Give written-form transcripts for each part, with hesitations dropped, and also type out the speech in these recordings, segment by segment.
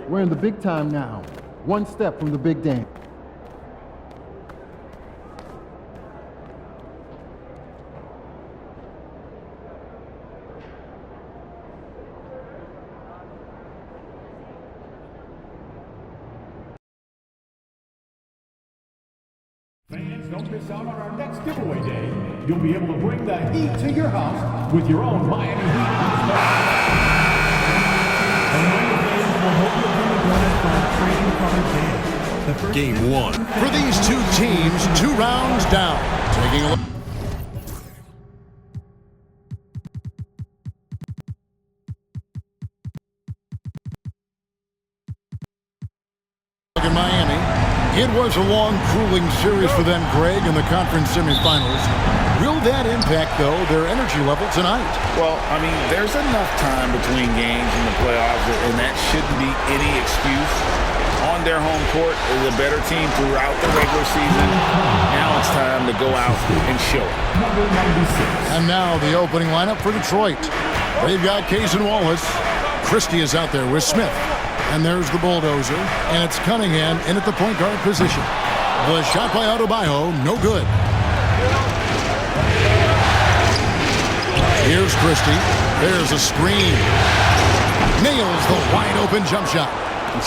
We're in the big time now. One step from the big dance. Fans, don't miss out on our next giveaway day. You'll be able to bring the heat to your house with your own Miami Heat. Game one. For these two teams, 2 rounds down. Taking a look. In Miami, it was a long, grueling series for them, Greg, in the conference semifinals. Will that impact, though, their energy level tonight? Well, I mean, there's enough time between games in the playoffs, and that shouldn't be any excuse. On their home court, is a better team throughout the regular season. Now it's time to go out and show it. And now the opening lineup for Detroit. They've got Case and Wallace. Christie is out there with Smith. And there's the bulldozer. And it's Cunningham in at the point guard position. The shot by Adebayo, no good. Here's Christie. There's a screen. Nails the wide open jump shot.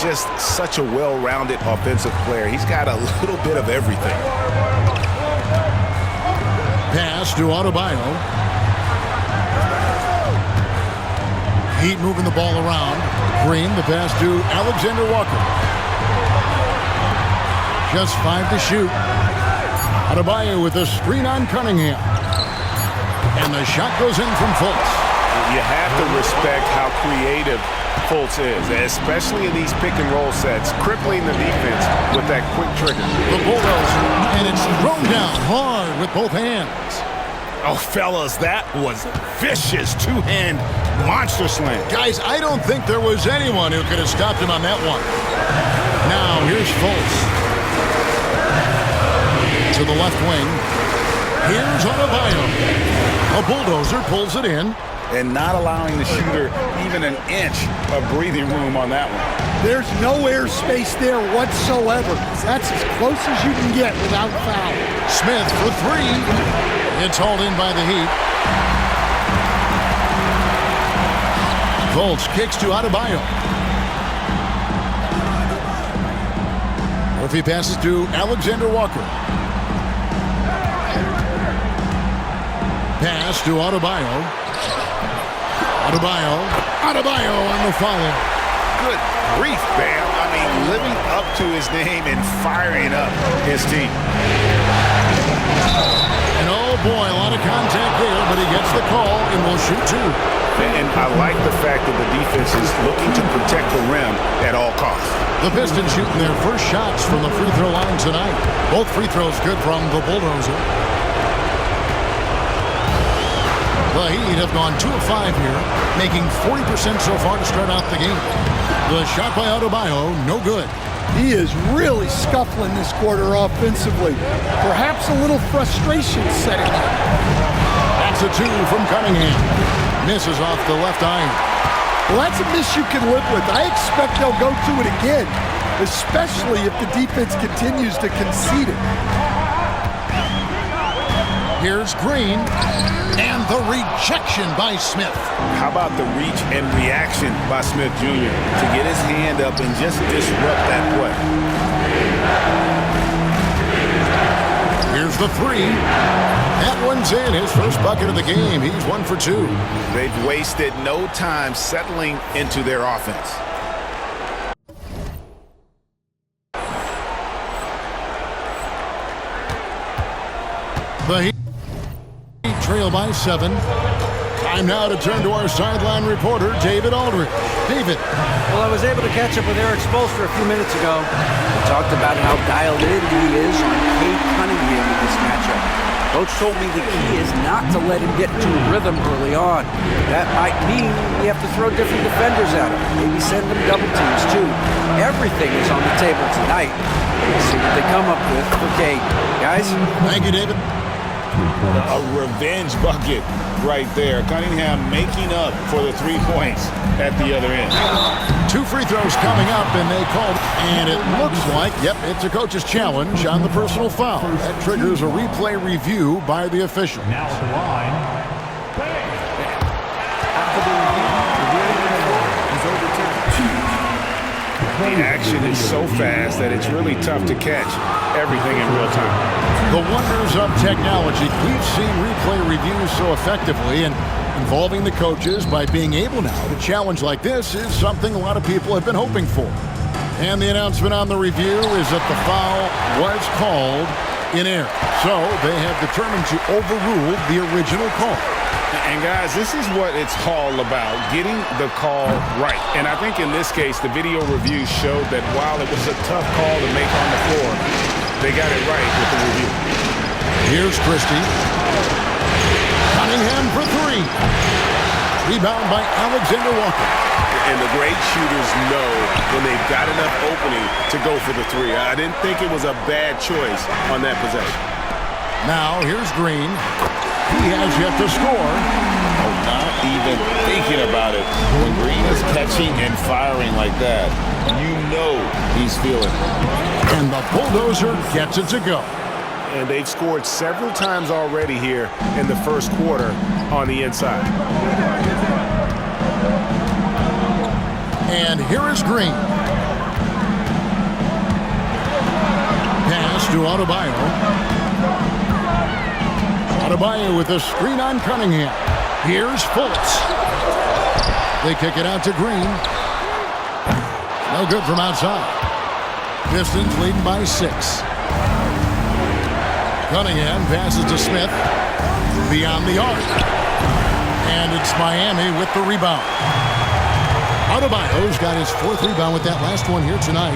Just such a well-rounded offensive player. He's got a little bit of everything. Pass to Adebayo. Heat moving the ball around. Green, the pass to Alexander Walker. Just 5 to shoot. Adebayo with a screen on Cunningham. And the shot goes in from Fultz. You have to respect how creative Fultz is, especially in these pick-and-roll sets, crippling the defense with that quick trigger. The bulldozer, and it's thrown down hard with both hands. Oh, fellas, that was vicious two-hand monster slam. Guys, I don't think there was anyone who could have stopped him on that one. Now, here's Fultz. To the left wing. Here's Adebayo. A bulldozer pulls it in. And not allowing the shooter even an inch of breathing room on that one. There's no airspace there whatsoever. That's as close as you can get without foul. Smith for 3. It's hauled in by the Heat. Fultz kicks to Adebayo. Murphy passes to Alexander Walker. Pass to Adebayo. Adebayo on the follow. Good grief, Bam. I mean, living up to his name and firing up his team. And oh boy, a lot of contact there, but he gets the call and will shoot 2. And I like the fact that the defense is looking to protect the rim at all costs. The Pistons shooting their first shots from the free throw line tonight. Both free throws good from the bulldozer. The Heat have gone 2 of 5 here, making 40% so far to start out the game. The shot by Adebayo, no good. He is really scuffling this quarter offensively. Perhaps a little frustration setting in. That's a 2 from Cunningham. Misses off the left iron. Well, that's a miss you can live with. I expect they'll go to it again, especially if the defense continues to concede it. Here's Green, and the rejection by Smith. How about the reach and reaction by Smith Jr. to get his hand up and just disrupt that play? Here's the 3. That one's in, his first bucket of the game. He's 1 for 2. They've wasted no time settling into their offense. The Heat trail by 7. Time now to turn to our sideline reporter, David Aldridge. David. Well, I was able to catch up with Eric Spoelstra a few minutes ago. He talked about how dialed in he is on Cade Cunningham in this matchup. Coach told me the key is not to let him get into rhythm early on. That might mean we have to throw different defenders at him. Maybe send them double teams too. Everything is on the table tonight. Let's see what they come up with. Okay, guys. Thank you, David. A revenge bucket right there. Cunningham making up for the 3 points at the other end. 2 free throws coming up, and they called. And it looks like, yep, it's a coach's challenge on the personal foul. That triggers a replay review by the official. Now at the line, bang! After the review is overturned. The action is so fast that it's really tough to catch everything in real time. The wonders of technology. We've seen replay reviews so effectively, and involving the coaches by being able now to challenge like this is something a lot of people have been hoping for. And the announcement on the review is that the foul was called in error. So they have determined to overrule the original call. And guys, this is what it's all about, getting the call right. And I think in this case, the video review showed that while it was a tough call to make on the floor, they got it right with the review. Here's Christie. Cunningham for 3. Rebound by Alexander Walker. And the great shooters know when they've got enough opening to go for the 3. I didn't think it was a bad choice on that possession. Now here's Green. He has yet to score. Oh, not even thinking about it. When Green is catching and firing like that, you know he's feeling it. And the bulldozer gets it to go. And they've scored several times already here in the first quarter on the inside. And here is Green. Pass to Adebayo. Adebayo with a screen on Cunningham. Here's Fultz. They kick it out to Green. No good from outside. Pistons leading by 6. Cunningham passes to Smith. Beyond the arc. And it's Miami with the rebound. Adebayo's got his 4th rebound with that last one here tonight.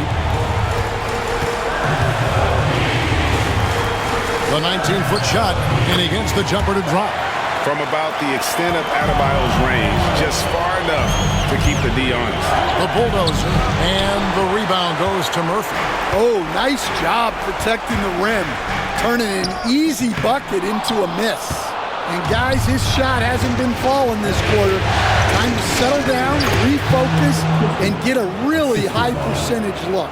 The 19-foot shot, and he gets the jumper to drop. From about the extent of Adebayo's range, just far enough to keep the D honest. The bulldozer, and the rebound goes to Murphy. Oh, nice job protecting the rim. Turning an easy bucket into a miss. And guys, his shot hasn't been falling this quarter. Time to settle down, refocus, and get a really high percentage look.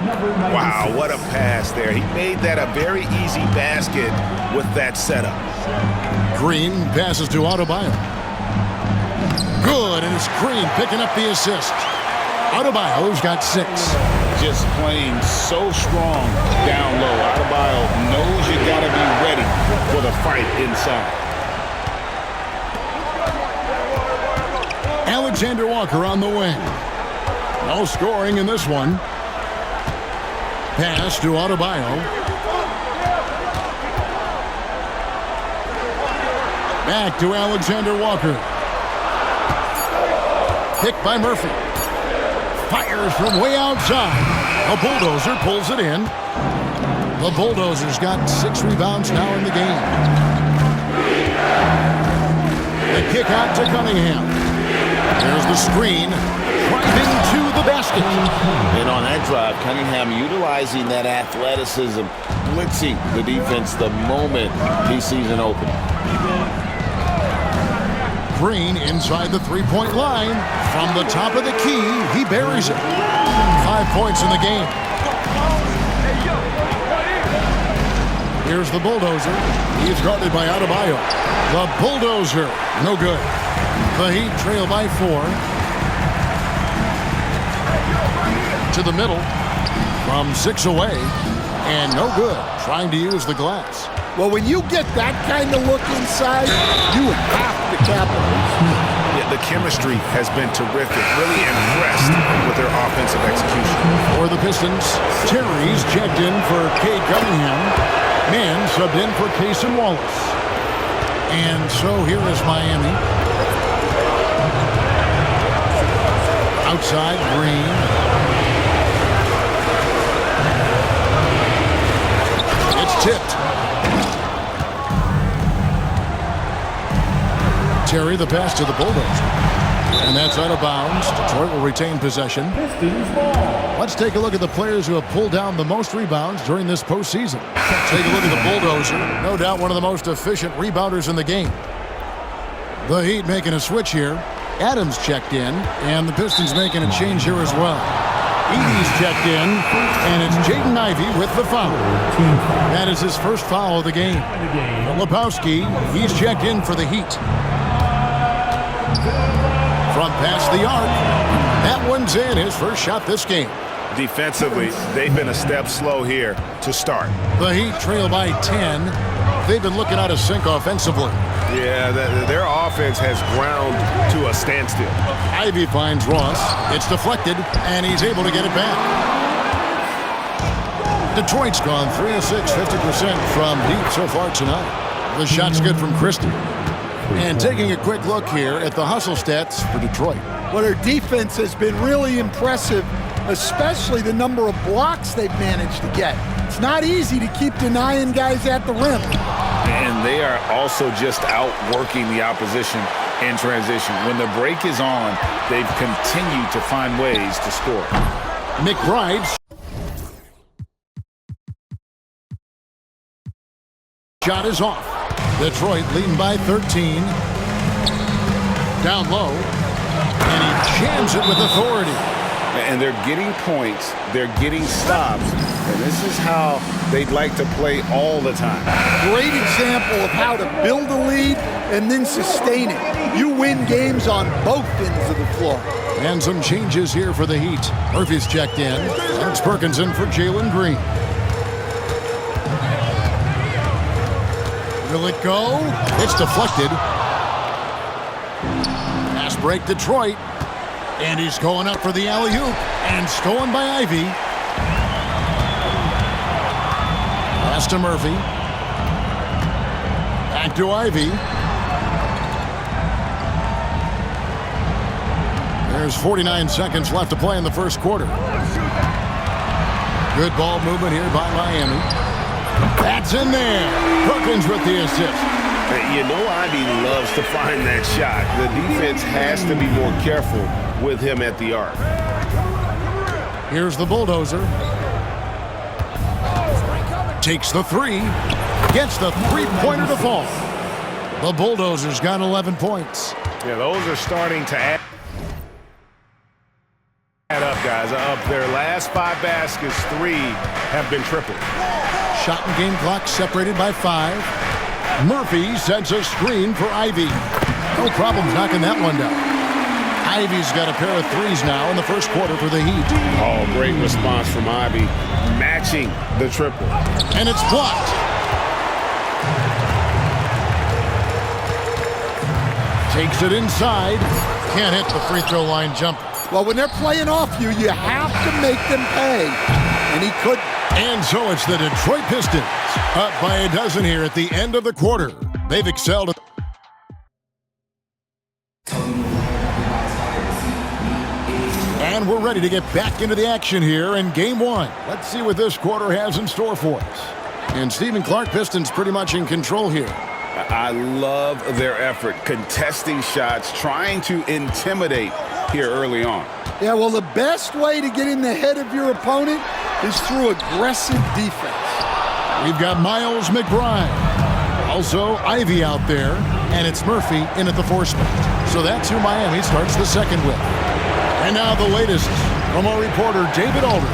Wow, what a pass there. He made that a very easy basket with that setup. Green passes to Adebayo. Good, and it's Green picking up the assist. Adebayo's got 6. Just playing so strong down low. Adebayo knows you got to be ready for the fight inside. Alexander Walker on the wing. No scoring in this one. Pass to Adebayo. Back to Alexander Walker. Picked by Murphy. Fires from way outside. The bulldozer pulls it in. The bulldozer's got 6 rebounds now in the game. The kick out to Cunningham. There's the screen, driving to the basket. And on that drive, Cunningham utilizing that athleticism, blitzing the defense the moment he sees an opening. Green inside the 3-point line. From the top of the key, he buries it. 5 points in the game. Here's the bulldozer. He's guarded by Adebayo. The bulldozer, no good. The Heat trail by 4. To the middle. From 6 away. And no good. Trying to use the glass. Well, when you get that kind of look inside, you have to capitalize. Yeah, the chemistry has been terrific. Really impressed with their offensive execution. For the Pistons, Terry's checked in for Cade Cunningham. Man subbed in for Cason Wallace. And so here is Miami. Outside, Green. It's tipped. carry the pass to the Bulldozer. And that's out of bounds. Detroit will retain possession. Pistons ball. Let's take a look at the players who have pulled down the most rebounds during this postseason. Take a look at the Bulldozer. No doubt one of the most efficient rebounders in the game. The Heat making a switch here. Adams checked in, and the Pistons making a change here as well. Edey's checked in, and it's Jaden Ivey with the foul. That is his first foul of the game. Lepowski, he's checked in for the Heat. From past the arc, that one's in, his first shot this game. Defensively, they've been a step slow here to start. The Heat trail by 10. They've been looking out of sync offensively. Yeah, their offense has ground to a standstill. Ivey finds Ross. It's deflected, and he's able to get it back. Detroit's gone 3 of 6, 50% from deep so far tonight. The shot's good from Christie. And taking a quick look here at the hustle stats for Detroit. Well, their defense has been really impressive, especially the number of blocks they've managed to get. It's not easy to keep denying guys at the rim. And they are also just outworking the opposition in transition. When the break is on, they've continued to find ways to score. McBride's shot is off. Detroit leading by 13. Down low. And he jams it with authority. And they're getting points, they're getting stops, and this is how they'd like to play all the time. Great example of how to build a lead and then sustain it. You win games on both ends of the floor. And some changes here for the Heat. Murphy's checked in. Alex Perkins in for Jalen Green. Will it go? It's deflected. Pass break Detroit. And he's going up for the alley-oop. And stolen by Ivey. Pass to Murphy. Back to Ivey. There's 49 seconds left to play in the first quarter. Good ball movement here by Miami. That's in there. Perkins with the assist. You know Ivey loves to find that shot. The defense has to be more careful with him at the arc. Here's the Bulldozer. Takes the three. Gets the three-pointer to fall. The Bulldozers got 11 points. Yeah, those are starting to add up, guys. Of their last 5 baskets, 3 have been tripled. Shot and game clock separated by 5. Murphy sends a screen for Ivey. No problems knocking that one down. Ivey's got a pair of threes now in the first quarter for the Heat. Oh, great response from Ivey, matching the triple. And it's blocked. Takes it inside. Can't hit the free throw line jumper. Well, when they're playing off you, you have to make them pay. And he couldn't. And so it's the Detroit Pistons up by a dozen here at the end of the quarter. They've excelled. And we're ready to get back into the action here in Game 1. Let's see what this quarter has in store for us. And Stephen Clark, Pistons pretty much in control here. I love their effort, contesting shots, trying to intimidate here early on. Yeah, well, the best way to get in the head of your opponent is through aggressive defense. We've got Miles McBride. Also, Ivey out there, and it's Murphy in at the 4 spot. So that's who Miami starts the second with. And now the latest from our reporter, David Aldridge.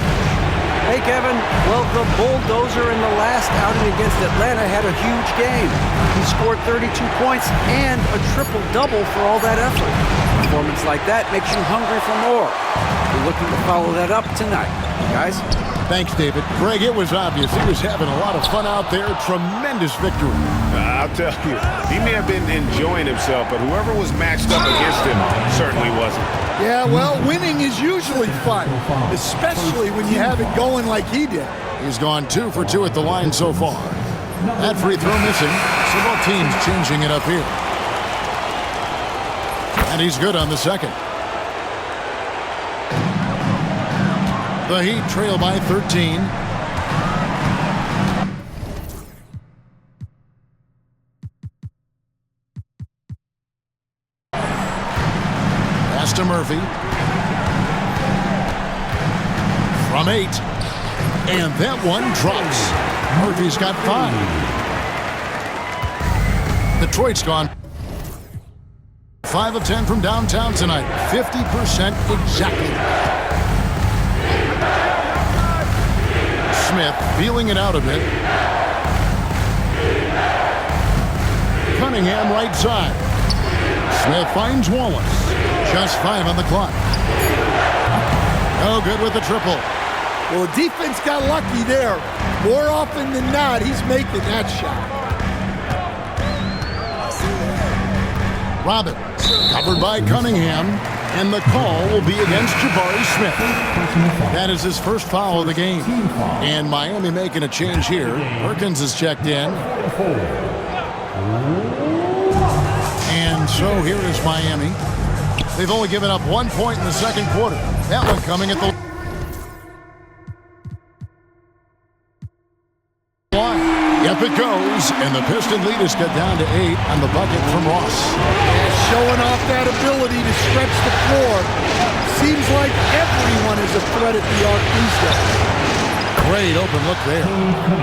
Hey, Kevin. Well, the Bulldozer in the last outing against Atlanta had a huge game. He scored 32 points and a triple-double for all that effort. A performance like that makes you hungry for more. We're looking to follow that up tonight. Guys? Thanks, David. Greg, it was obvious. He was having a lot of fun out there. Tremendous victory. I'll tell you, he may have been enjoying himself, but whoever was matched up against him certainly wasn't. Yeah, well, winning is usually fun, especially when you have it going like he did. He's gone 2 for 2 at the line so far. That free throw missing, so both teams changing it up here. And he's good on the second. The Heat trail by 13. to Murphy. From 8. And that one drops. Murphy's got 5. Detroit's gone 5 of 10 from downtown tonight. 50% exactly. Smith feeling it out a bit. Cunningham right side. Smith finds Wallace. Just 5 on the clock. No good with the triple. Well, the defense got lucky there. More often than not, he's making that shot. Robbins covered by Cunningham, and the call will be against Jabari Smith. That is his first foul of the game. And Miami making a change here. Perkins is checked in. And so here is Miami. They've only given up 1 point in the second quarter. That one coming at the line. Yep, it goes. And the Piston lead is cut down to 8 on the bucket from Ross. Yeah, showing off that ability to stretch the floor. Seems like everyone is a threat at the arc these days. Great open look there.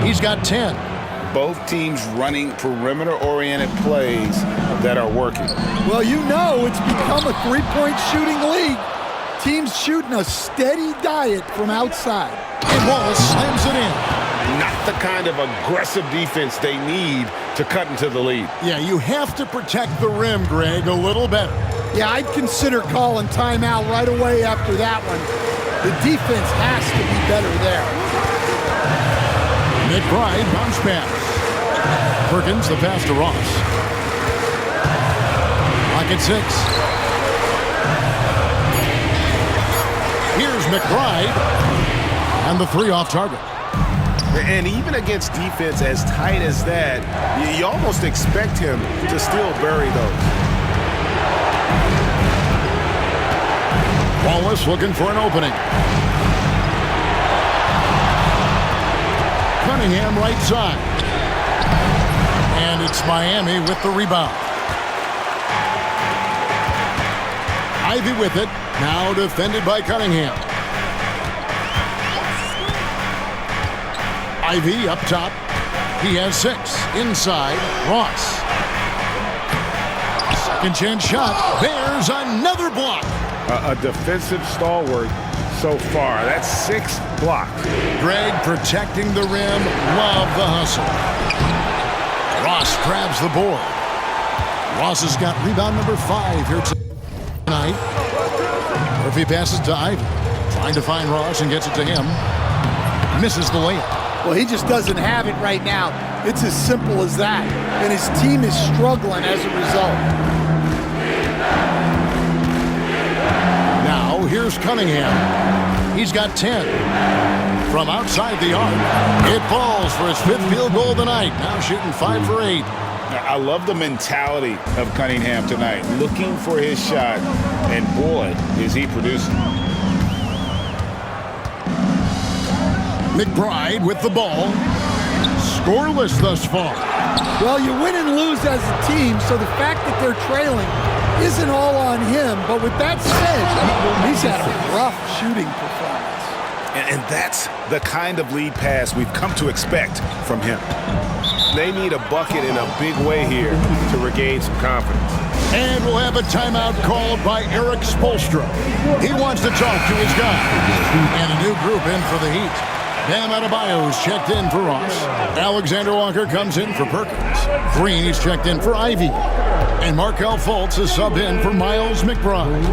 He's got 10. Both teams running perimeter-oriented plays that are working. Well, you know it's become a three-point shooting league. Teams shooting a steady diet from outside. And Wallace slams it in. Not the kind of aggressive defense they need to cut into the lead. Yeah, you have to protect the rim, Greg, a little better. Yeah, I'd consider calling timeout right away after that one. The defense has to be better there. McBride bounce pass. Perkins the pass to Ross. Lock at 6. Here's McBride. And the 3 off target. And even against defense as tight as that, you almost expect him to still bury those. Wallace looking for an opening. Cunningham right side. And it's Miami with the rebound. Ivy with it. Now defended by Cunningham. Ivy up top. He has 6. Inside, Ross. Second chance shot. There's another block. A defensive stalwart so far. That's 6 blocks. Greg protecting the rim. Love the hustle. Ross grabs the board. Ross has got rebound number 5 here tonight. Murphy passes to Ivy. Trying to find Ross and gets it to him. Misses the layup. Well, he just doesn't have it right now. It's as simple as that. And his team is struggling as a result. Now, here's Cunningham. He's got 10. From outside the arc, it falls for his 5th field goal of the night. Now shooting 5 for 8. I love the mentality of Cunningham tonight. Looking for his shot, and boy, is he producing. McBride with the ball. Scoreless thus far. Well, you win and lose as a team, so the fact that they're trailing isn't all on him. But with that said, he's had a rough shooting performance. And that's the kind of lead pass we've come to expect from him. They need a bucket in a big way here to regain some confidence. And we'll have a timeout called by Eric Spoelstra. He wants to talk to his guys. And a new group in for the Heat. Bam Adebayo's checked in for Ross. Alexander Walker comes in for Perkins. Green is checked in for Ivy. And Markelle Fultz is subbed in for Miles McBride.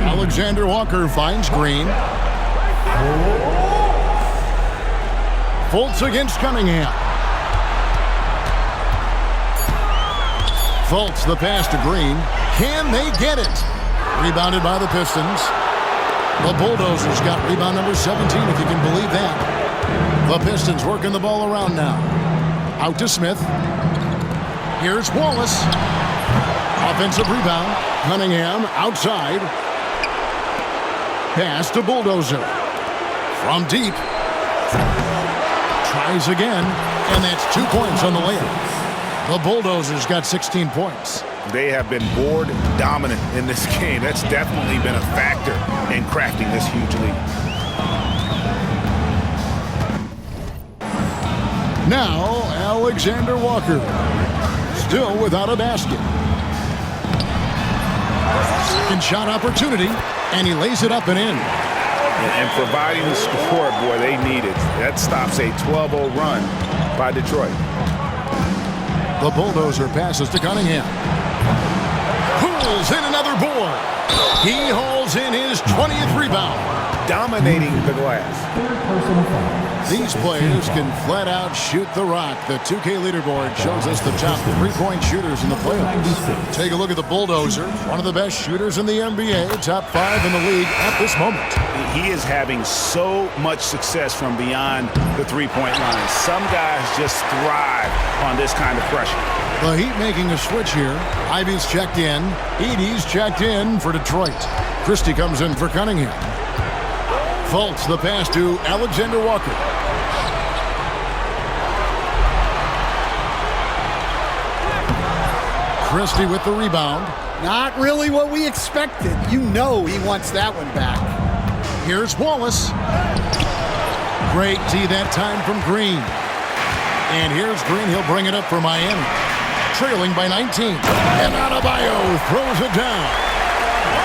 Alexander Walker finds Green. Fultz against Cunningham. Fultz the pass to Green. Can they get it? Rebounded by the Pistons. The Bulldozers got rebound number 17, if you can believe that. The Pistons working the ball around now. Out to Smith. Here's Wallace. Offensive rebound. Cunningham outside. Pass to Bulldozer. From deep. Tries again. And that's 2 points on the layup. The Bulldozers got 16 points. They have been board dominant in this game. That's definitely been a factor in crafting this huge lead. Now, Alexander Walker, still without a basket. Second shot opportunity, and he lays it up and in. And providing the score, boy, they need it. That stops a 12-0 run by Detroit. The bulldozer passes to Cunningham. Pulls in another board. He hauls in his 20th rebound. Dominating the glass. These players can flat out shoot the rock. The 2K leaderboard shows us the top three-point shooters in the playoffs. Take a look at the bulldozer, one of the best shooters in the NBA, top 5 in the league at this moment. He is having so much success from beyond the three-point line. Some guys just thrive on this kind of pressure. The Heat making a switch here. Ivy's checked in. Edey's checked in for Detroit. Christie comes in for Cunningham. Fultz the pass to Alexander Walker. Christie with the rebound. Not really what we expected. You know he wants that one back. Here's Wallace. Great D that time from Green. And here's Green. He'll bring it up for Miami. Trailing by 19. And Adebayo throws it down.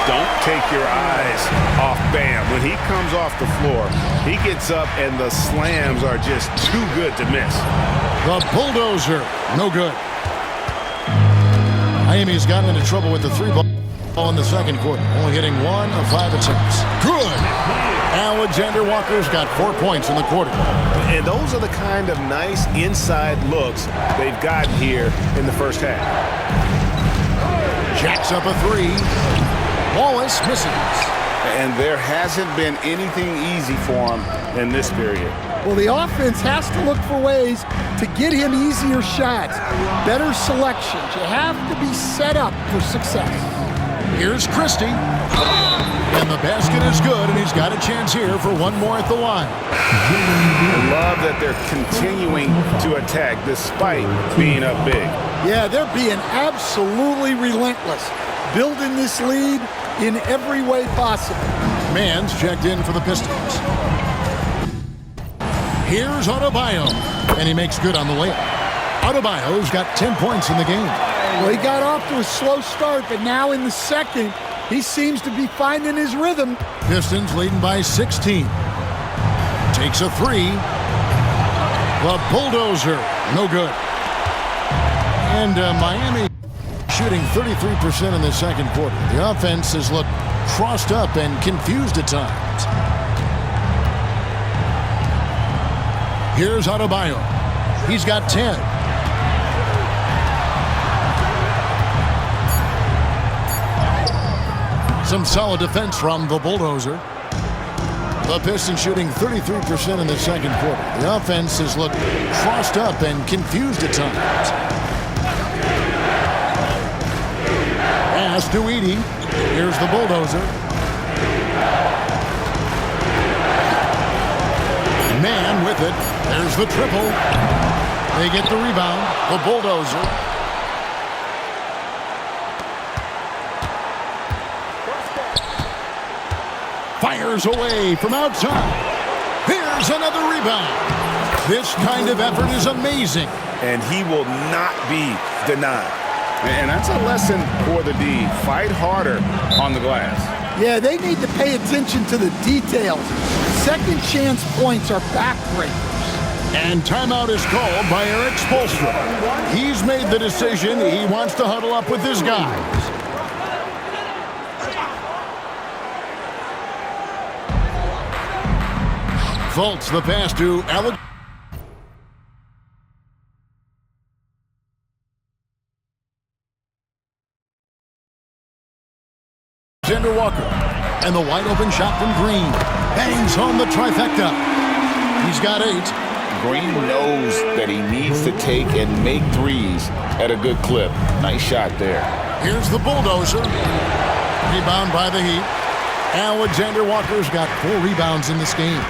Don't take your eyes off Bam. When he comes off the floor, he gets up and the slams are just too good to miss. The bulldozer, no good. Miami's gotten into trouble with the three ball in the second quarter, only hitting 1 of 5 attempts. Good. Alexander Walker's got 4 points in the quarter. And those are the kind of nice inside looks they've gotten here in the first half. Jacks up a 3. Wallace misses. And there hasn't been anything easy for him in this period. Well, the offense has to look for ways to get him easier shots, better selections. You have to be set up for success. Here's Christie. And the basket is good, and he's got a chance here for one more at the line. I love that they're continuing to attack despite being up big. Yeah, they're being absolutely relentless, building this lead in every way possible. Mann's checked in for the Pistons. Here's Adebayo, and he makes good on the layup. Adebayo's got 10 points in the game. Well, he got off to a slow start, but now in the second, he seems to be finding his rhythm. Pistons leading by 16. Takes a 3. The bulldozer, no good. And Miami shooting 33% in the second quarter. The offense has looked crossed up and confused at times. Here's Adebayo. He's got 10. Some solid defense from the bulldozer. The Pistons shooting 33% in the second quarter. The offense has looked crossed up and confused at times. Pass to Edey. Here's the bulldozer. Man with it. There's the triple. They get the rebound. The bulldozer. Fires away from outside. Here's another rebound. This kind of effort is amazing. And he will not be denied. And that's a lesson for the D. Fight harder on the glass. Yeah, they need to pay attention to the details. Second chance points are backbreakers. And timeout is called by Eric Spoelstra. He's made the decision. He wants to huddle up with his guys. Fultz the pass to Alexander Walker. And the wide open shot from Green. Bangs home the trifecta. He's got 8. Green knows that he needs to take and make threes at a good clip. Nice shot there. Here's the bulldozer. Rebound by the Heat. Alexander Walker's got 4 rebounds in this game.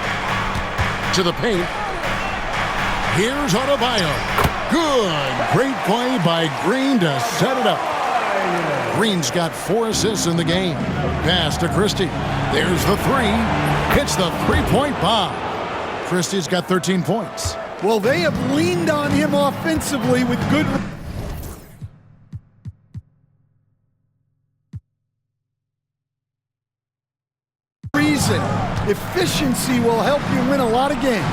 To the paint. Here's Adebayo. Good. Great play by Green to set it up. Green's got 4 assists in the game. Pass to Christie. There's the 3. Hits the three-point bomb. Christie's got 13 points. Well, they have leaned on him offensively with good reason. Efficiency will help you win a lot of games.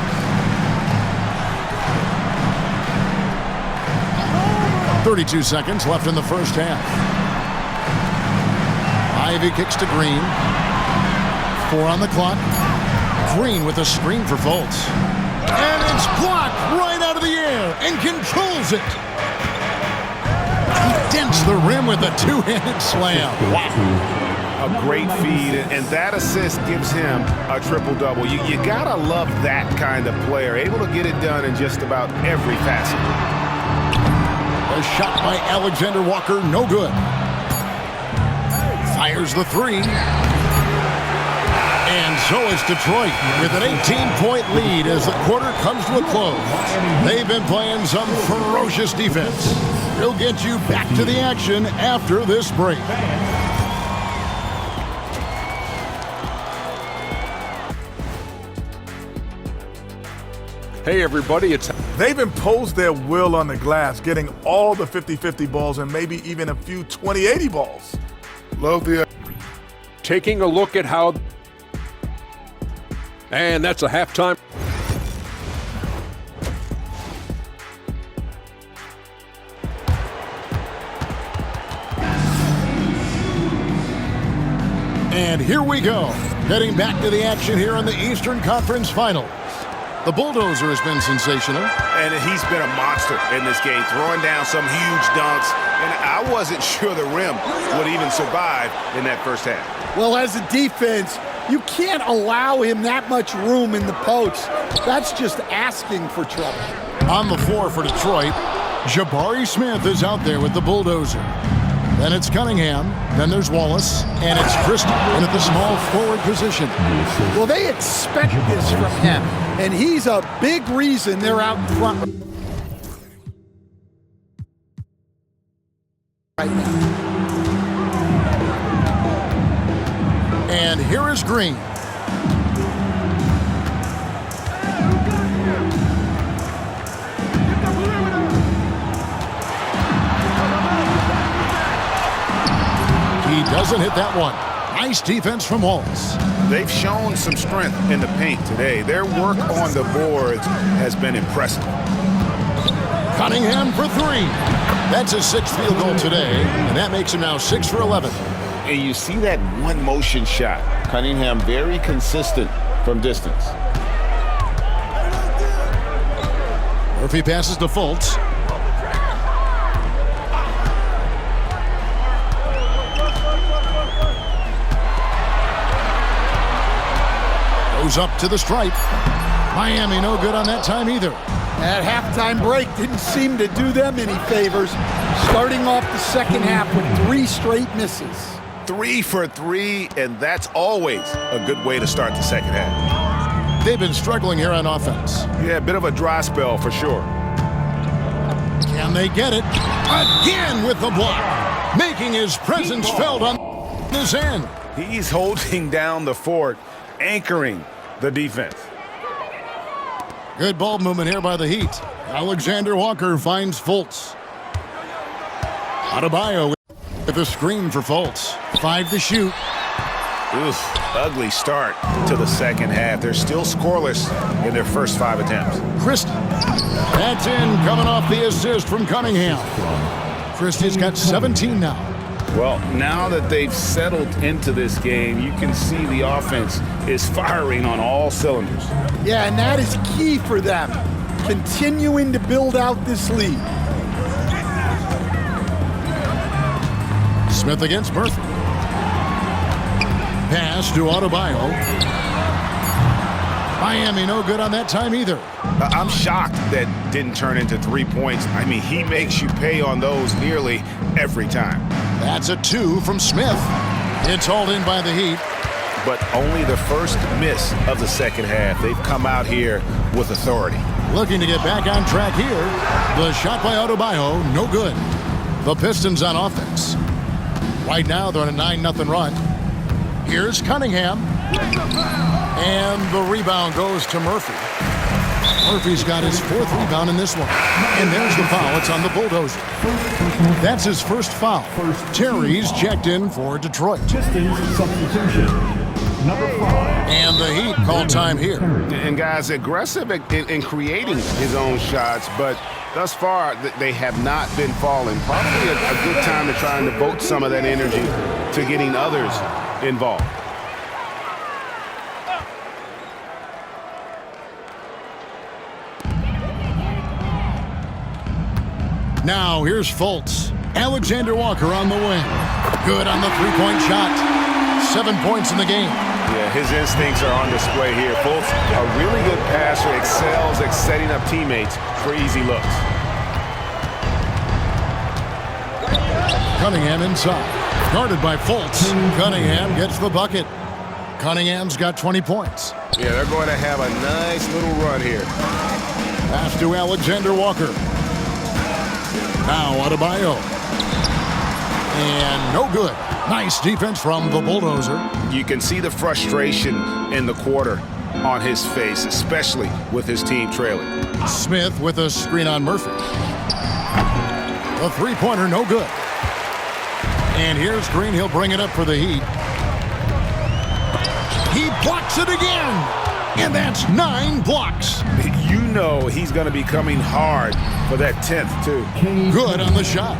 .32 seconds left in the first half. Ivy kicks to Green. 4 on the clock. Green with a screen for Fultz. And it's blocked right out of the air and controls it. He dents the rim with a two-handed slam. Wow. A great feed, and that assist gives him a triple-double. You gotta love that kind of player, able to get it done in just about every facet. A shot by Alexander Walker, no good. Fires the 3. And so is Detroit with an 18-point lead as the quarter comes to a close. They've been playing some ferocious defense. We'll get you back to the action after this break. Hey everybody, They've imposed their will on the glass, getting all the 50-50 balls and maybe even a few 20-80 balls. love the taking a look at how, and that's a halftime. And here we go, heading back to the action here in the Eastern Conference Finals. The Bulldozer has been sensational. And he's been a monster in this game, throwing down some huge dunks. And I wasn't sure the rim would even survive in that first half. Well, as a defense, you can't allow him that much room in the post. That's just asking for trouble. On the floor for Detroit, Jabari Smith is out there with the Bulldozer. Then it's Cunningham, then there's Wallace, and it's Christie in at the small forward position. Well, they expect this from him, and he's a big reason they're out in front right now. And here is Green. He doesn't hit that one. Nice defense from Wallace. They've shown some strength in the paint today. Their work on the boards has been impressive. Cunningham for 3. That's his 6th field goal today, and that makes him now 6 for 11. And you see that one motion shot. Cunningham very consistent from distance. Murphy passes to Fultz. Goes up to the stripe. Miami no good on that time either. That halftime break didn't seem to do them any favors, starting off the second half with 3 straight misses. 3 for 3, and that's always a good way to start the second half. They've been struggling here on offense. Yeah, a bit of a dry spell for sure. Can they get it? Again with the block, making his presence felt on this end. He's holding down the fort, anchoring the defense. Good ball movement here by the Heat. Alexander Walker finds Fultz. Adebayo with a screen for Fultz. 5 to shoot. Oof, ugly start to the second half. They're still scoreless in their first 5 attempts. Christie. That's in, coming off the assist from Cunningham. Christie's got 17 now. Well, now that they've settled into this game, you can see the offense is firing on all cylinders. Yeah, and that is key for them, continuing to build out this lead. Smith against Murphy. Pass to Adebayo. Miami no good on that time either. I'm shocked that didn't turn into 3 points. I mean, he makes you pay on those nearly every time. That's a 2 from Smith. It's hauled in by the Heat. But only the first miss of the second half. They've come out here with authority. Looking to get back on track here. The shot by Adebayo, no good. The Pistons on offense. Right now, they're on a 9-0 run. Here's Cunningham. And the rebound goes to Murphy. Murphy's got his 4th rebound in this one. And there's the foul. It's on the Bulldozer. That's his first foul. Terry's checked in for Detroit. Pistons substitution. Number 5. And the Heat call time here. And guys, aggressive in creating his own shots, but thus far they have not been falling. Probably a good time to try and devote some of that energy to getting others involved. Now here's Fultz. Alexander Walker on the wing. Good on the three-point shot. 7 points in the game. Yeah, his instincts are on display here. Fultz, a really good passer, excels at setting up teammates for easy looks. Cunningham inside. Guarded by Fultz. Cunningham gets the bucket. Cunningham's got 20 points. Yeah, they're going to have a nice little run here. Pass to Alexander Walker. Now Adebayo. And no good. Nice defense from the Bulldozer. You can see the frustration in the quarter on his face, especially with his team trailing. Smith with a screen on Murphy. The three-pointer, no good. And here's Green. He'll bring it up for the Heat. He blocks it again. And that's 9 blocks. You know he's going to be coming hard for that 10th, too. Good on the shot.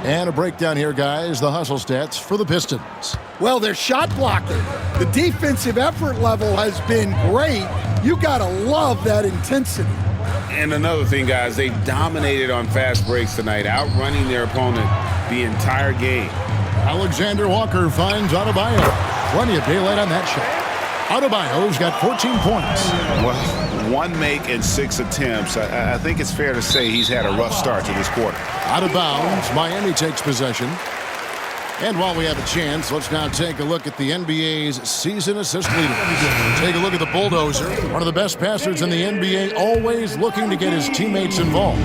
And a breakdown here, guys. The hustle stats for the Pistons. Well, they're shot blocking. The defensive effort level has been great. You got to love that intensity. And another thing, guys, they dominated on fast breaks tonight, outrunning their opponent the entire game. Alexander Walker finds Adebayo. Plenty of daylight on that shot. Adebayo's got 14 points. Well, 1 make and 6 attempts. I think it's fair to say he's had a rough start to this quarter. Out of bounds, Miami takes possession. And while we have a chance, let's now take a look at the NBA's season assist leader. Take a look at the Bulldozer, one of the best passers in the NBA, always looking to get his teammates involved.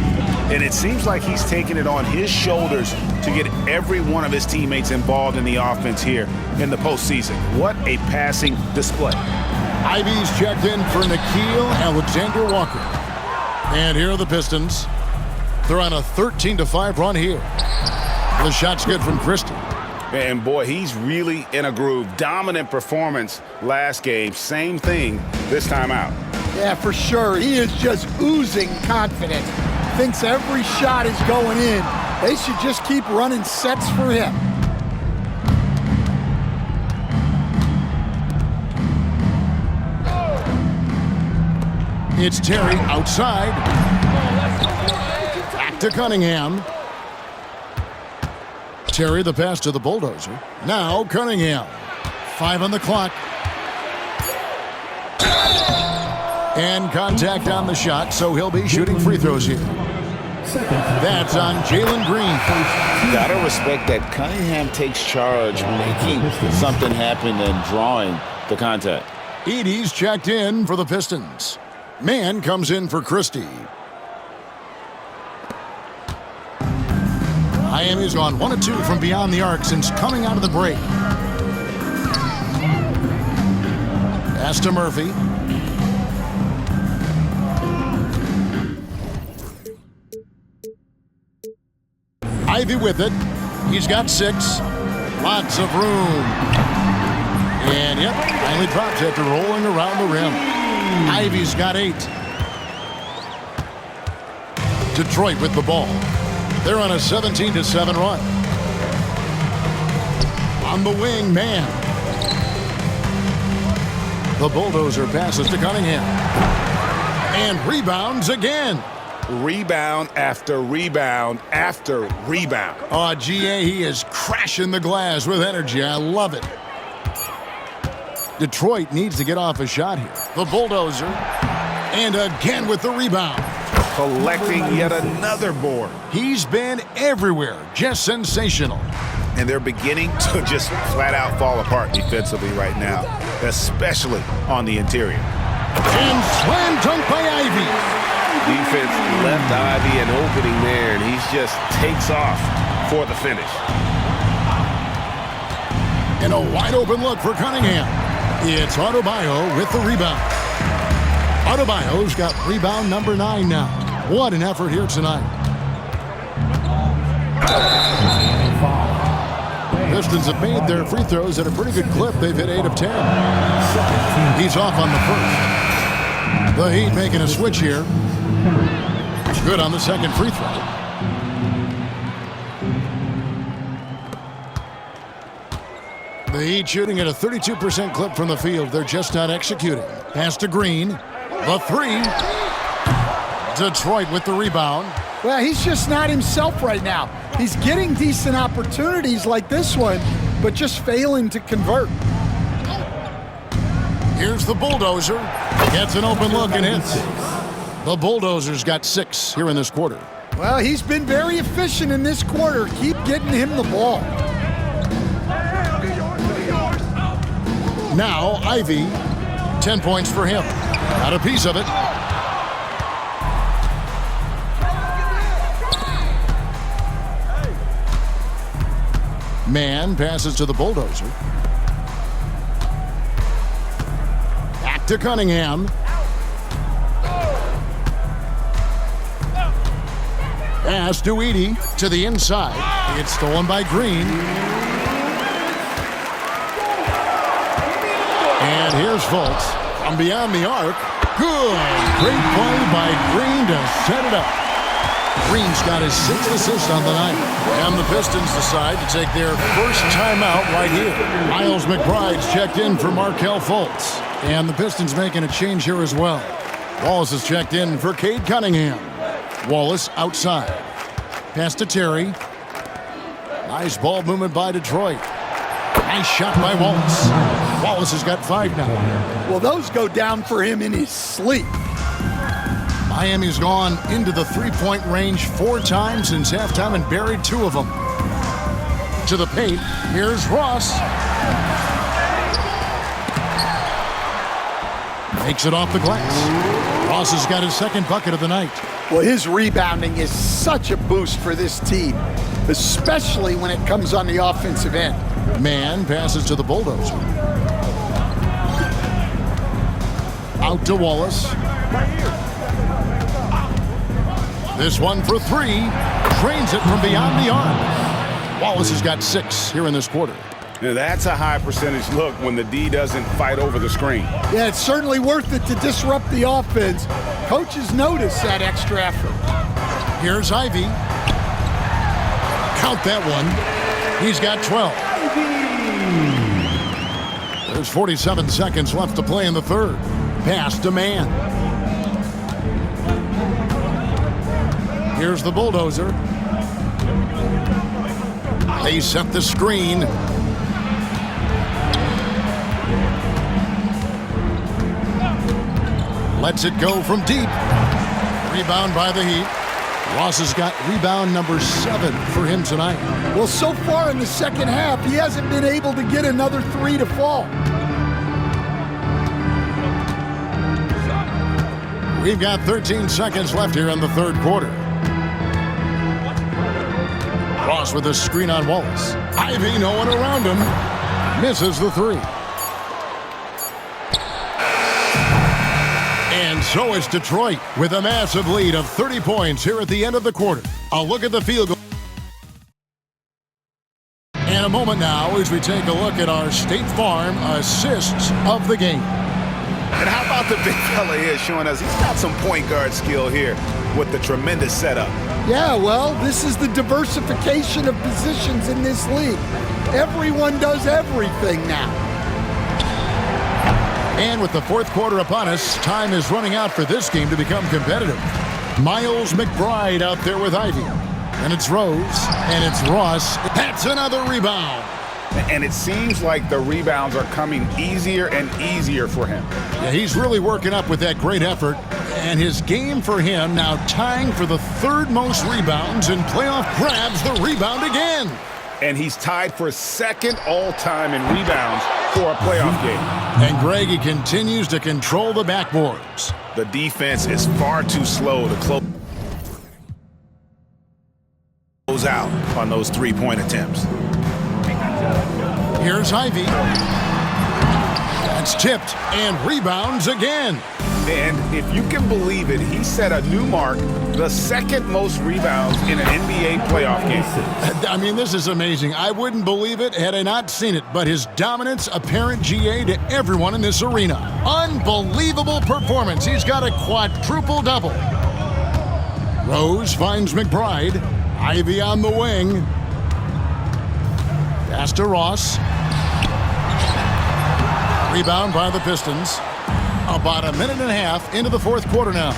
And it seems like he's taking it on his shoulders to get every one of his teammates involved in the offense here in the postseason. What a passing display. Ivy's checked in for Nickeil Alexander Walker. And here are the Pistons. They're on a 13-5 run here. The shot's good from Christie. And boy, he's really in a groove. Dominant performance last game. Same thing this time out. Yeah, for sure. He is just oozing confidence. Thinks every shot is going in. They should just keep running sets for him. It's Terry outside. Back to Cunningham. Terry, the pass to the Bulldozer. Now Cunningham. 5 on the clock. And contact on the shot, so he'll be shooting free throws here. That's on Jalen Green. Gotta respect that Cunningham takes charge, making something happen and drawing the contact. Edey's checked in for the Pistons. Mann comes in for Christie. Miami's gone 1 of 2 from beyond the arc since coming out of the break. Pass to Murphy. Ivy with it. He's got 6. Lots of room. And yep, finally drops after rolling around the rim. Ivy's got 8. Detroit with the ball. They're on a 17-7 run. On the wing, Mann. The Bulldozer passes to Cunningham. And rebounds again. Rebound after rebound after rebound. Oh, GA, he is crashing the glass with energy. I love it. Detroit needs to get off a shot here. The Bulldozer. And again with the rebound. Collecting yet another board. He's been everywhere. Just sensational. And they're beginning to just flat out fall apart defensively right now, especially on the interior. And slam dunk by Ivy. Defense left Ivy an opening there, and he just takes off for the finish. And a wide open look for Cunningham. It's Adebayo with the rebound. Adebayo's got rebound number 9 now. What an effort here tonight. Pistons have made their free throws at a pretty good clip. They've hit 8 of 10. He's off on the first. The Heat making a switch here. Good on the second free throw. The Heat shooting at a 32% clip from the field. They're just not executing. Pass to Green. The 3. Detroit with the rebound. Well, he's just not himself right now. He's getting decent opportunities like this one, but just failing to convert. Here's the Bulldozer. Gets an open look and hits. The Bulldozer's got 6 here in this quarter. Well, he's been very efficient in this quarter. Keep getting him the ball. Now, Ivy, 10 points for him. Got a piece of it. Man passes to the Bulldozer. Back to Cunningham. Pass to Edey to the inside. It's stolen by Green. And here's Fultz from beyond the arc. Good. Great play by Green to set it up. Green's got his 6th assist on the night. And the Pistons decide to take their first timeout right here. Miles McBride's checked in for Markelle Fultz. And the Pistons making a change here as well. Wallace is checked in for Cade Cunningham. Wallace outside. Pass to Terry. Nice ball movement by Detroit. Nice shot by Wallace. Wallace has got 5 now. Well, those go down for him in his sleep. Miami's gone into the three-point range 4 times since halftime and buried 2 of them. To the paint, here's Ross. Makes it off the glass. Ross has got his 2nd bucket of the night. Well, his rebounding is such a boost for this team, especially when it comes on the offensive end. Man passes to the Bulldozer. Out to Wallace. This one for 3. Drains it from beyond the arc. Wallace has got 6 here in this quarter. Now that's a high percentage look when the D doesn't fight over the screen. Yeah, it's certainly worth it to disrupt the offense. Coaches notice that extra effort. Here's Ivy. Count that one. He's got 12. There's 47 seconds left to play in the third. Pass to Man. Here's the Bulldozer. They set the screen. Lets it go from deep. Rebound by the Heat. Ross has got rebound number 7 for him tonight. Well, so far in the second half, he hasn't been able to get another 3 to fall. We've got 13 seconds left here in the third quarter. Ross with a screen on Wallace. Ivy, no one around him. Misses the 3. And so is Detroit with a massive lead of 30 points here at the end of the quarter. A look at the field goal. And a moment now as we take a look at our State Farm assists of the game. And how about the big fella here showing us he's got some point guard skill here with the tremendous setup. Yeah, well, this is the diversification of positions in this league. Everyone does everything now. And with the fourth quarter upon us, time is running out for this game to become competitive. Miles McBride out there with Ivy. And it's Rose, and it's Ross. That's another rebound. And it seems like the rebounds are coming easier and easier for him. Yeah, he's really working up with that great effort. And his game for him now tying for the 3rd most rebounds, and playoff grabs the rebound again. And he's tied for 2nd all-time in rebounds for a playoff game. And Greggy continues to control the backboards. The defense is far too slow to close out on those 3-point attempts. Here's Ivy. That's tipped and rebounds again. And if you can believe it, he set a new mark, the second most rebounds in an NBA playoff game. I mean, this is amazing. I wouldn't believe it had I not seen it, but his dominance apparent, GA, to everyone in this arena. Unbelievable performance. He's got a quadruple double. Rose finds McBride. Ivy on the wing. Pass to Ross. Rebound by the Pistons. About a minute and a half into the fourth quarter now.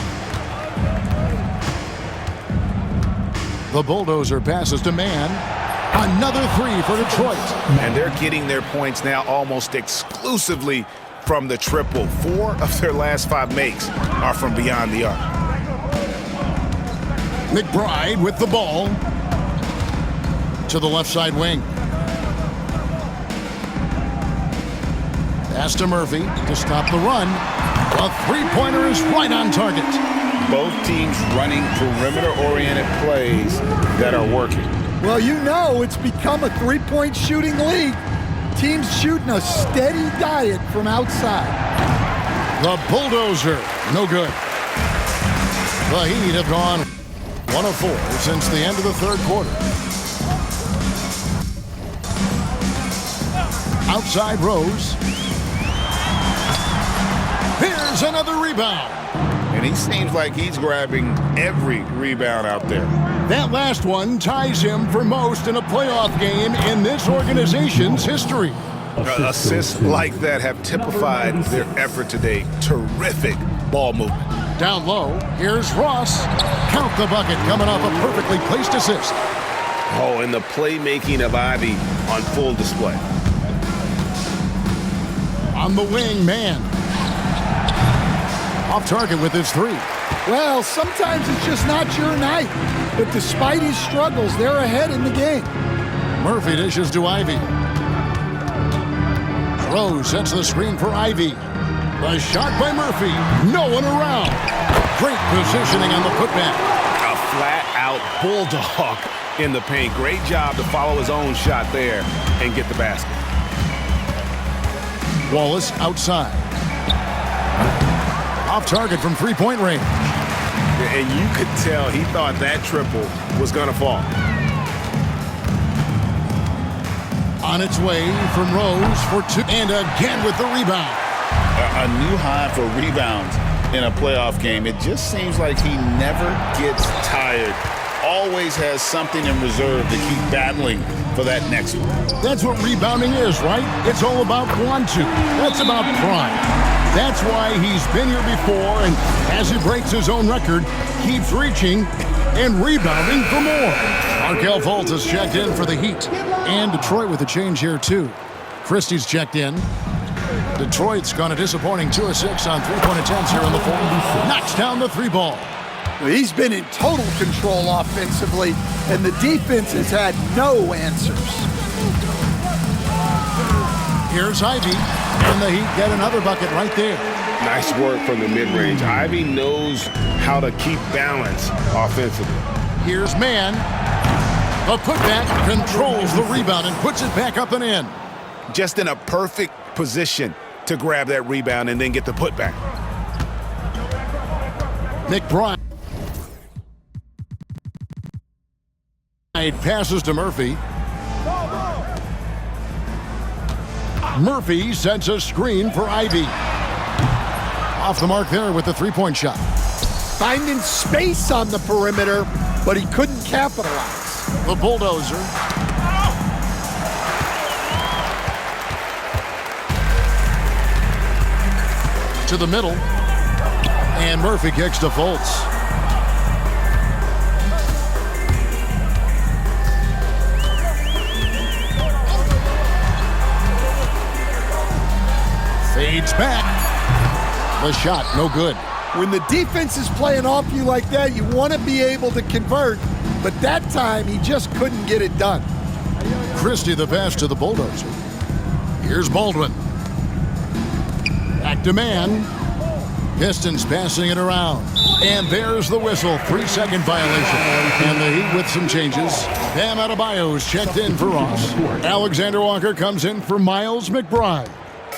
The Bulldozer passes to Mann. Another three for Detroit. And they're getting their points now almost exclusively from the triple. 4 of their last 5 makes are from beyond the arc. McBride with the ball. To the left side wing. Pass to Murphy to stop the run. A three-pointer is right on target. Both teams running perimeter-oriented plays that are working. Well, you know it's become a three-point shooting league. Teams shooting a steady diet from outside. The Bulldozer, no good. The Heat have gone 1 of 4 since the end of the third quarter. Outside Rose. Here's another rebound. And he seems like he's grabbing every rebound out there. That last one ties him for most in a playoff game in this organization's history. Assists like that have typified their effort today. Terrific ball movement. Down low, here's Ross. Count the bucket coming off a perfectly placed assist. Oh, and the playmaking of Ivy on full display. On the wing, Mann. Off target with his three. Well, sometimes it's just not your night. But despite his struggles, they're ahead in the game. Murphy dishes to Ivy. Rose sets the screen for Ivy. The shot by Murphy. No one around. Great positioning on the putback. A flat-out bulldog in the paint. Great job to follow his own shot there and get the basket. Wallace outside. Off target from three-point range. And you could tell he thought that triple was going to fall. On its way from Rose for 2. And again with the rebound. A new high for rebounds in a playoff game. It just seems like he never gets tired. Always has something in reserve to keep battling for that next one. That's what rebounding is, right? It's all about want to. That's about pride. That's why he's been here before, and as he breaks his own record, keeps reaching and rebounding for more. Markelle Fultz has checked in for the Heat. And Detroit with a change here, too. Christie's checked in. Detroit's gone a disappointing 2 of 6 on three-point attempts here in the fourth. Knocks down the 3 ball. He's been in total control offensively, and the defense has had no answers. Here's Ivy, and the Heat get another bucket right there. Nice work from the mid-range. Ivy knows how to keep balance offensively. Here's Mann. The putback controls the rebound and puts it back up and in. Just in a perfect position to grab that rebound and then get the putback. McBride passes to Murphy. Murphy sets a screen for Ivy. Off the mark there with the three-point shot. Finding space on the perimeter, but he couldn't capitalize. The Bulldozer. To the middle. And Murphy kicks to Fultz. Fades back. The shot, no good. When the defense is playing off you like that, you want to be able to convert, but that time he just couldn't get it done. Christie the pass to the Bulldozer. Here's Baldwin. Back to Mann. Pistons passing it around. And there's the whistle. 3-second violation. And the Heat with some changes. Bam Adebayo's checked in for Ross. Alexander Walker comes in for Miles McBride.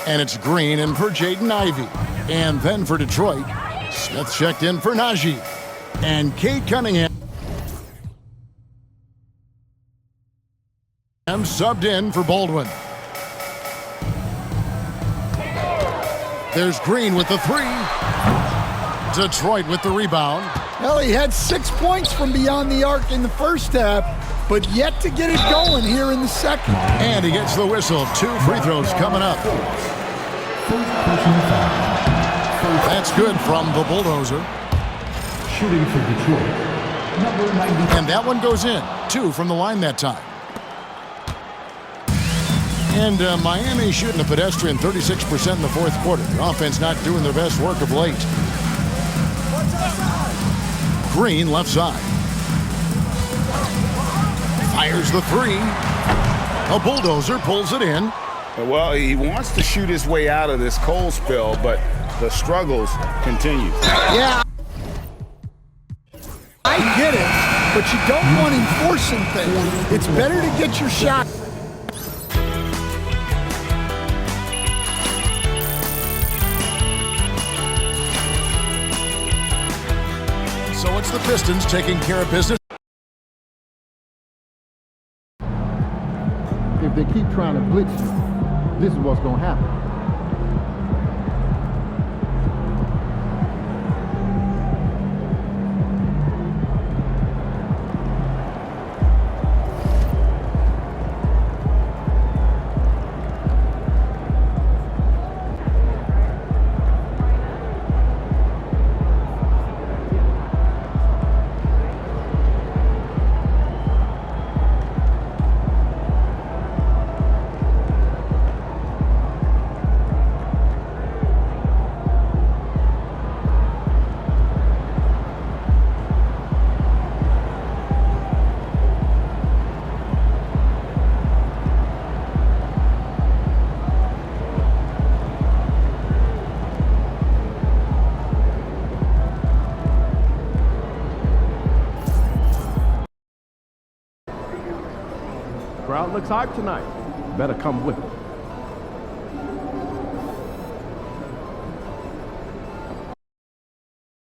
And it's Green in for Jaden Ivey. And then for Detroit, Smith checked in for Najee. And Kate Cunningham subbed in for Baldwin. There's Green with the 3. Detroit with the rebound. Well, he had 6 points from beyond the arc in the first half, but yet to get it going here in the second. And he gets the whistle. 2 free throws coming up. That's good from the Bulldozer. Shooting for Detroit, number 90. And that one goes in. 2 from the line that time. And Miami shooting a pedestrian 36% in the fourth quarter. The offense not doing their best work of late. Green left side. Fires the 3. A Bulldozer pulls it in. Well, he wants to shoot his way out of this cold spell, but the struggles continue. Yeah, I get it, but you don't want him forcing things. It's better to get your shot. So it's the Pistons taking care of business. If they keep trying to blitz you, this is what's going to happen. Crowd looks hyped tonight. Better come with it.